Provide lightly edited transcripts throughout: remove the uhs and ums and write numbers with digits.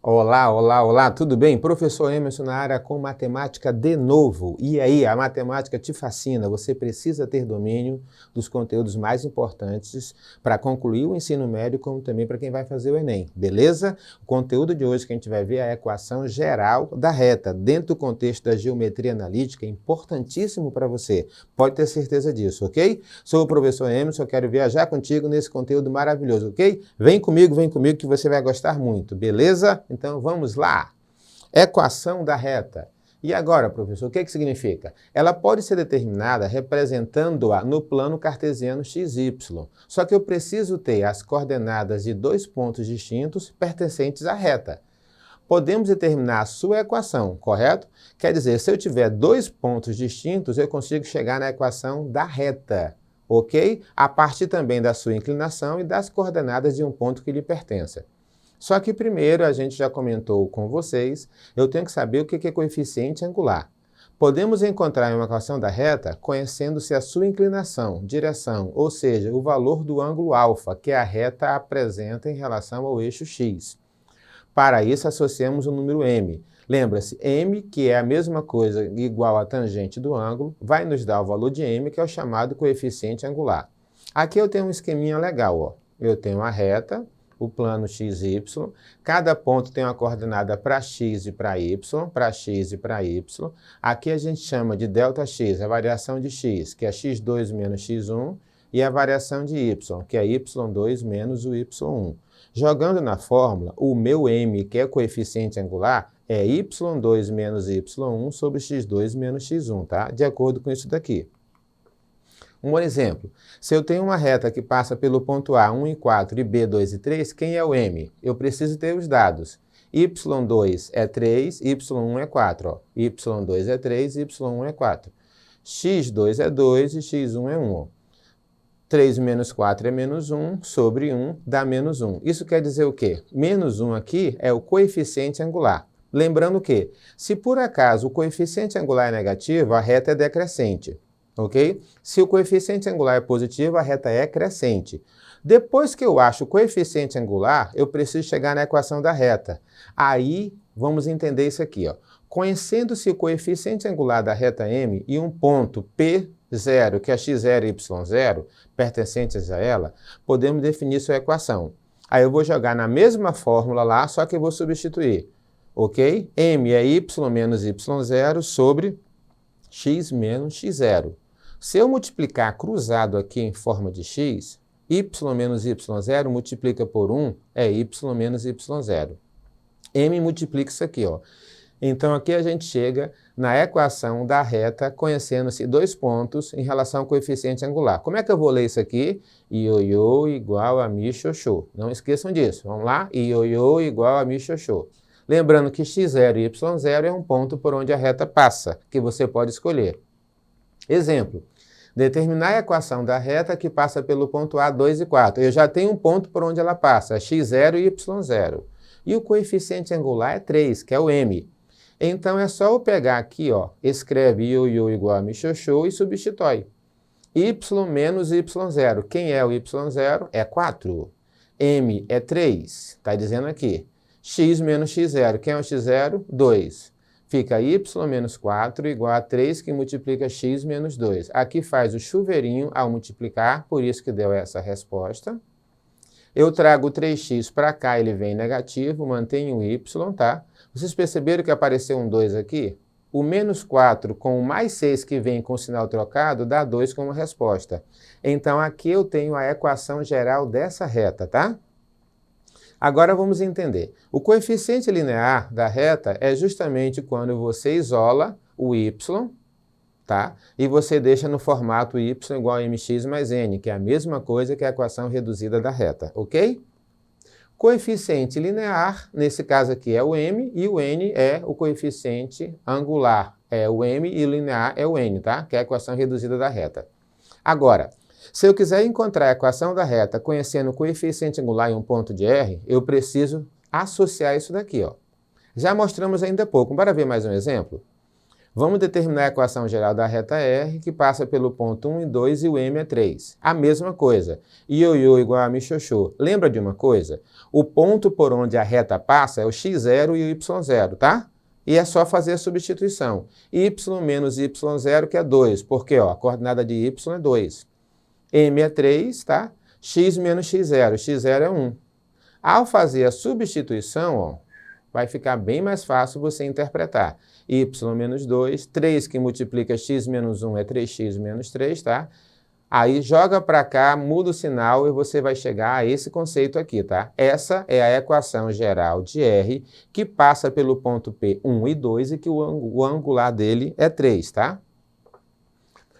Olá, olá, olá, tudo bem? Professor Emerson na área com matemática de novo. E aí, a matemática te fascina? Você precisa ter domínio dos conteúdos mais importantes para concluir o ensino médio, como também para quem vai fazer o Enem, beleza? O conteúdo de hoje que a gente vai ver é a equação geral da reta, dentro do contexto da geometria analítica, é importantíssimo para você. Pode ter certeza disso, ok? Sou o professor Emerson, eu quero viajar contigo nesse conteúdo maravilhoso, ok? Vem comigo que você vai gostar muito, beleza? Então, vamos lá. Equação da reta. E agora, professor, o que significa? Ela pode ser determinada representando-a no plano cartesiano xy. Só que eu preciso ter as coordenadas de dois pontos distintos pertencentes à reta. Podemos determinar a sua equação, correto? Quer dizer, se eu tiver dois pontos distintos, eu consigo chegar na equação da reta, ok? A partir também da sua inclinação e das coordenadas de um ponto que lhe pertença. Só que primeiro, a gente já comentou com vocês, eu tenho que saber o que é coeficiente angular. Podemos encontrar uma equação da reta conhecendo-se a sua inclinação, direção, ou seja, o valor do ângulo alfa que a reta apresenta em relação ao eixo x. Para isso, associamos o número m. Lembra-se, m, que é a mesma coisa igual à tangente do ângulo, vai nos dar o valor de m, que é o chamado coeficiente angular. Aqui eu tenho um esqueminha legal, ó. Eu tenho a reta, o plano XY, cada ponto tem uma coordenada para x e para y, para x e para y. Aqui a gente chama de ΔX, a variação de x, que é x2 menos x1, e a variação de y, que é y2 menos o y1. Jogando na fórmula, o meu m, que é o coeficiente angular, é y2 menos y1 sobre x2 menos x1, tá? De acordo com isso daqui. Um exemplo, se eu tenho uma reta que passa pelo ponto A, 1 e 4 e B, 2 e 3, quem é o M? Eu preciso ter os dados. Y2 é 3, Y1 é 4. Ó. Y2 é 3, Y1 é 4. X2 é 2 e X1 é 1. Ó. 3 menos 4 é menos 1, sobre 1 dá menos 1. Isso quer dizer o quê? Menos 1 aqui é o coeficiente angular. Lembrando que, se por acaso o coeficiente angular é negativo, a reta é decrescente. Ok? Se o coeficiente angular é positivo, a reta é crescente. Depois que eu acho o coeficiente angular, eu preciso chegar na equação da reta. Aí, vamos entender isso aqui. Ó. Conhecendo-se o coeficiente angular da reta M e um ponto P0, que é x0 e y0, pertencentes a ela, podemos definir sua equação. Aí eu vou jogar na mesma fórmula lá, só que eu vou substituir. Ok? M é y menos y0 sobre x menos x0. Se eu multiplicar cruzado aqui em forma de x, y menos y0 multiplica por 1 é y menos y0. M multiplica isso aqui, ó. Então aqui a gente chega na equação da reta conhecendo-se dois pontos em relação ao coeficiente angular. Como é que eu vou ler isso aqui? Ioiô igual a mi xoxô. Não esqueçam disso. Vamos lá? Ioiô igual a mi xoxô. Lembrando que x0 e y0 é um ponto por onde a reta passa, que você pode escolher. Exemplo. Determinar a equação da reta que passa pelo ponto A, 2 e 4. Eu já tenho um ponto por onde ela passa, x0 e y0. E o coeficiente angular é 3, que é o m. Então é só eu pegar aqui, ó, escreve ioiô igual a mi xoxô e substitui. Y menos y0. Quem é o y0? É 4. M é 3, está dizendo aqui. X menos x0. Quem é o x0? 2. Fica y menos 4 igual a 3, que multiplica x menos 2. Aqui faz o chuveirinho ao multiplicar, por isso que deu essa resposta. Eu trago o 3x para cá, ele vem negativo, mantenho o y, tá? Vocês perceberam que apareceu um 2 aqui? O menos 4 com o mais 6 que vem com o sinal trocado dá 2 como resposta. Então aqui eu tenho a equação geral dessa reta, tá? Agora vamos entender. O coeficiente linear da reta é justamente quando você isola o y, tá? E você deixa no formato y igual a mx mais n, que é a mesma coisa que a equação reduzida da reta, ok? Coeficiente linear, nesse caso aqui é o m, e o n é o coeficiente angular. É o m e o linear é o n, tá? Que é a equação reduzida da reta. Agora, se eu quiser encontrar a equação da reta conhecendo o coeficiente angular em um ponto de R, eu preciso associar isso daqui, ó. Já mostramos ainda há pouco. Bora ver mais um exemplo? Vamos determinar a equação geral da reta R, que passa pelo ponto 1 e 2 e o M é 3. A mesma coisa. Ioiô igual a michoxô. Lembra de uma coisa? O ponto por onde a reta passa é o x0 e o y0, tá? E é só fazer a substituição. Y menos y0, que é 2, porque ó, a coordenada de y é 2. M é 3, tá? X menos x0. X0 é 1. Ao fazer a substituição, ó, vai ficar bem mais fácil você interpretar. Y menos 2, 3 que multiplica x menos 1 é 3x menos 3, tá? Aí joga para cá, muda o sinal e você vai chegar a esse conceito aqui, tá? Essa é a equação geral de R, que passa pelo ponto P 1 e 2 e que o angular dele é 3, tá?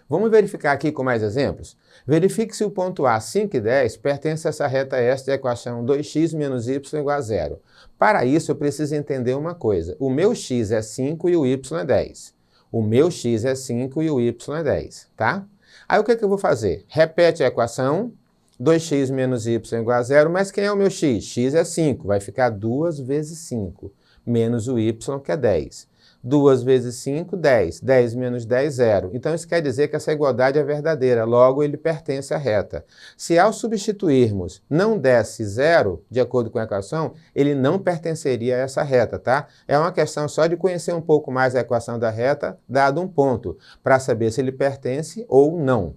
Vamos verificar aqui com mais exemplos? Verifique se o ponto A, 5 e 10, pertence a essa reta S da equação 2x menos y igual a 0. Para isso, eu preciso entender uma coisa. O meu x é 5 e o y é 10. O meu x é 5 e o y é 10, tá? Aí o que eu vou fazer? Repete a equação, 2x menos y igual a 0, mas quem é o meu x? X é 5, vai ficar 2 vezes 5, menos o y, que é 10. 2 vezes 5, 10. 10 menos 10, 0. Então, isso quer dizer que essa igualdade é verdadeira, logo ele pertence à reta. Se ao substituirmos não desse 0, de acordo com a equação, ele não pertenceria a essa reta, tá? É uma questão só de conhecer um pouco mais a equação da reta, dado um ponto, para saber se ele pertence ou não.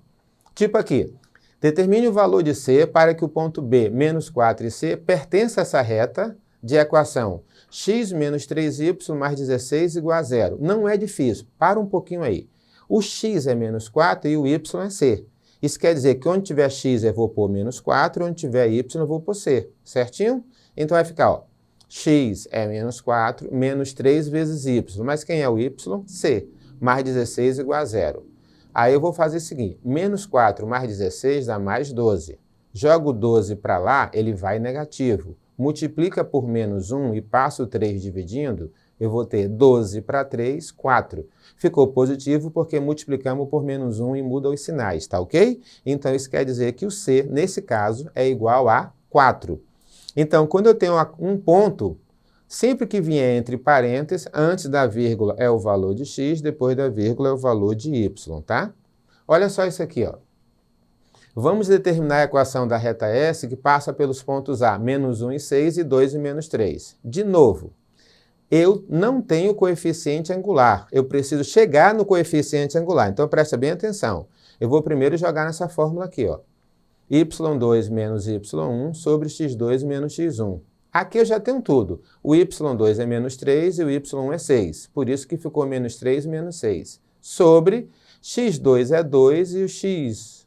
Tipo aqui, determine o valor de C para que o ponto B, menos 4 e C, pertença a essa reta de equação x menos 3y mais 16 igual a 0. Não é difícil. Para um pouquinho aí. O x é menos 4 e o y é c. Isso quer dizer que onde tiver x eu vou pôr menos 4, onde tiver y eu vou pôr c. Certinho? Então vai ficar, ó, x é menos 4, menos 3 vezes y. Mas quem é o y? C. Mais 16 igual a 0. Aí eu vou fazer o seguinte. Menos 4 mais 16 dá mais 12. Jogo 12 para lá, ele vai negativo. Multiplica por menos 1 e passa o 3 dividindo, eu vou ter 12 para 3, 4. Ficou positivo porque multiplicamos por menos 1 e muda os sinais, tá ok? Então, isso quer dizer que o C, nesse caso, é igual a 4. Então, quando eu tenho um ponto, sempre que vier entre parênteses, antes da vírgula é o valor de x, depois da vírgula é o valor de y, tá? Olha só isso aqui, ó. Vamos determinar a equação da reta S que passa pelos pontos A, menos 1 e 6 e 2 e menos 3. De novo, eu não tenho coeficiente angular. Eu preciso chegar no coeficiente angular. Então, presta bem atenção. Eu vou primeiro jogar nessa fórmula aqui, ó. y2 menos y1 sobre x2 menos x1. Aqui eu já tenho tudo. O y2 é menos 3 e o y1 é 6. Por isso que ficou menos 3 menos 6. Sobre x2 é 2 e o x1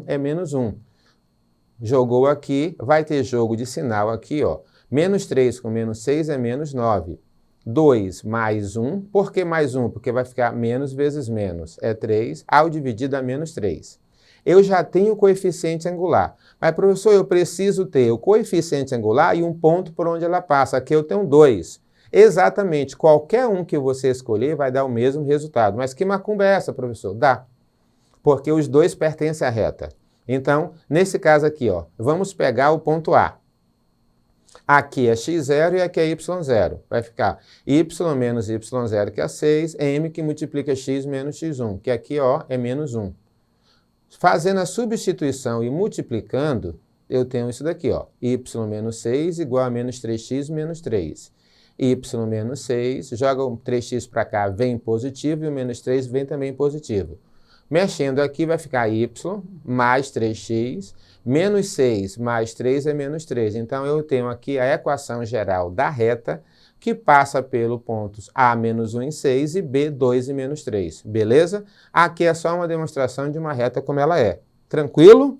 é menos 1. Jogou aqui, vai ter jogo de sinal aqui, ó. Menos 3 com menos 6 é menos 9. 2 mais 1. Por que mais 1? Porque vai ficar menos vezes menos. É 3. Ao dividir dá menos 3. Eu já tenho o coeficiente angular. Mas, professor, eu preciso ter o coeficiente angular e um ponto por onde ela passa. Aqui eu tenho 2. Exatamente. Qualquer um que você escolher vai dar o mesmo resultado. Mas que macumba é essa, professor? Dá. Porque os dois pertencem à reta. Então, nesse caso aqui, ó, vamos pegar o ponto A. Aqui é x0 e aqui é y0. Vai ficar y menos y0, que é 6, m que multiplica x menos x1, que aqui, ó, é menos 1. Fazendo a substituição e multiplicando, eu tenho isso daqui, ó, y menos 6 igual a menos 3x menos 3. Y menos 6, joga o 3x para cá, vem positivo, e o menos 3 vem também positivo. Mexendo aqui vai ficar y mais 3x, menos 6 mais 3 é menos 3. Então, eu tenho aqui a equação geral da reta que passa pelo pontos A menos 1 e 6 e B 2 e menos 3. Beleza? Aqui é só uma demonstração de uma reta como ela é. Tranquilo?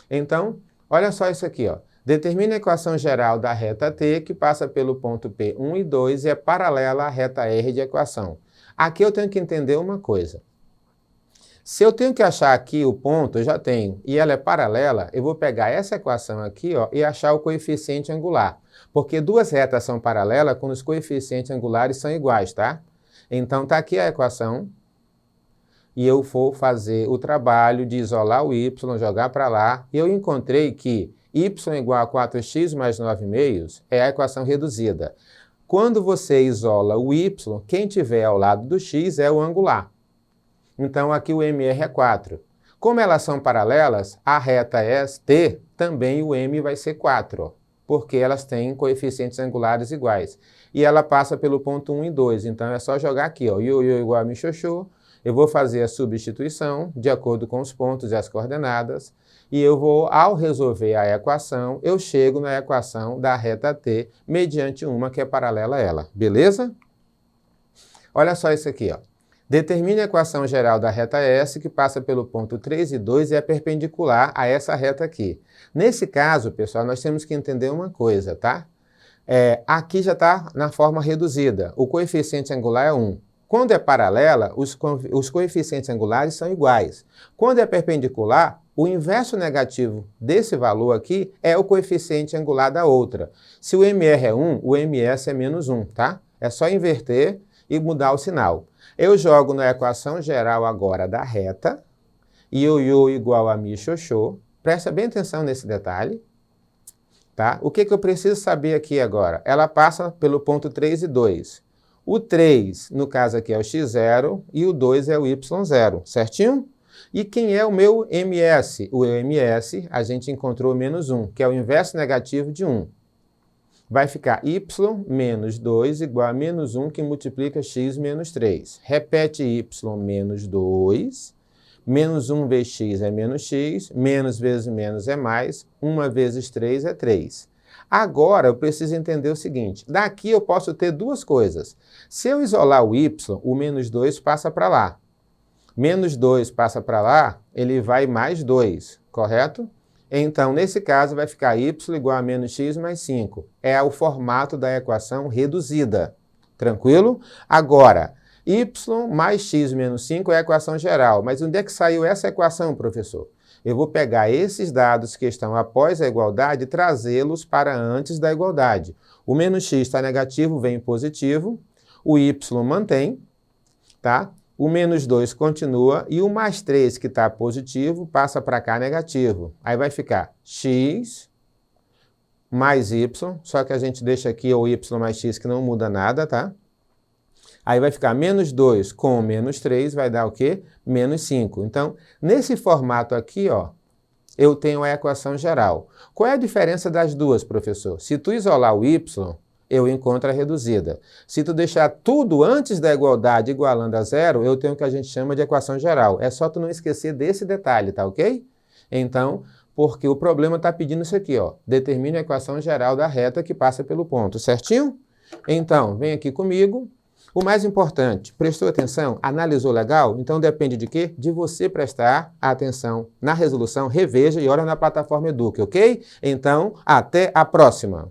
Então, olha só isso aqui, ó. Determine a equação geral da reta T que passa pelo ponto P 1 e 2 e é paralela à reta R de equação. Aqui eu tenho que entender uma coisa. Se eu tenho que achar aqui o ponto, eu já tenho, e ela é paralela, eu vou pegar essa equação aqui, ó, e achar o coeficiente angular. Porque duas retas são paralelas quando os coeficientes angulares são iguais, tá? Então, tá aqui a equação, e eu vou fazer o trabalho de isolar o y, jogar para lá, e eu encontrei que y igual a 4x mais 9 meios é a equação reduzida. Quando você isola o y, quem tiver ao lado do x é o angular. Então, aqui o MR é 4. Como elas são paralelas, a reta ST, também o M vai ser 4, ó, porque elas têm coeficientes angulares iguais. E ela passa pelo ponto 1 e 2, então é só jogar aqui, ó, ioiô igual a michoxô. Eu vou fazer a substituição de acordo com os pontos e as coordenadas, e eu vou, ao resolver a equação, eu chego na equação da reta T, mediante uma que é paralela a ela. Beleza? Olha só isso aqui, ó. Determine a equação geral da reta S, que passa pelo ponto 3 e 2 e é perpendicular a essa reta aqui. Nesse caso, pessoal, nós temos que entender uma coisa, tá? Aqui já está na forma reduzida. O coeficiente angular é 1. Quando é paralela, os coeficientes angulares são iguais. Quando é perpendicular, o inverso negativo desse valor aqui é o coeficiente angular da outra. Se o MR é 1, o MS é menos 1, tá? É só inverter e mudar o sinal. Eu jogo na equação geral agora da reta, ioiô igual a michoxô. Presta bem atenção nesse detalhe. Tá? O que eu preciso saber aqui agora? Ela passa pelo ponto 3 e 2. O 3, no caso aqui, é o x0 e o 2 é o y0, certinho? E quem é o meu MS? O MS, a gente encontrou menos 1, que é o inverso negativo de 1. Vai ficar y menos 2 igual a menos 1, que multiplica x menos 3. Repete y menos 2, menos 1 vezes x é menos x, menos vezes menos é mais, 1 vezes 3 é 3. Agora, eu preciso entender o seguinte, daqui eu posso ter duas coisas. Se eu isolar o y, o menos 2 passa para lá. Menos 2 passa para lá, ele vai mais 2, correto? Então, nesse caso, vai ficar y igual a menos x mais 5. É o formato da equação reduzida. Tranquilo? Agora, y mais x menos 5 é a equação geral. Mas onde é que saiu essa equação, professor? Eu vou pegar esses dados que estão após a igualdade e trazê-los para antes da igualdade. O menos x está negativo, vem positivo. O y mantém, tá? O menos 2 continua e o mais 3, que está positivo, passa para cá negativo. Aí vai ficar x mais y, só que a gente deixa aqui o y mais x que não muda nada, tá? Aí vai ficar menos 2 com menos 3, vai dar o quê? Menos 5. Então, nesse formato aqui, ó, eu tenho a equação geral. Qual é a diferença das duas, professor? Se tu isolar o y, eu encontro a reduzida. Se tu deixar tudo antes da igualdade igualando a zero, eu tenho o que a gente chama de equação geral. É só tu não esquecer desse detalhe, tá ok? Então, porque o problema está pedindo isso aqui, ó. Determine a equação geral da reta que passa pelo ponto, certinho? Então, vem aqui comigo. O mais importante, prestou atenção? Analisou legal? Então depende de quê? De você prestar atenção na resolução, reveja e olha na plataforma Eduque, ok? Então, até a próxima!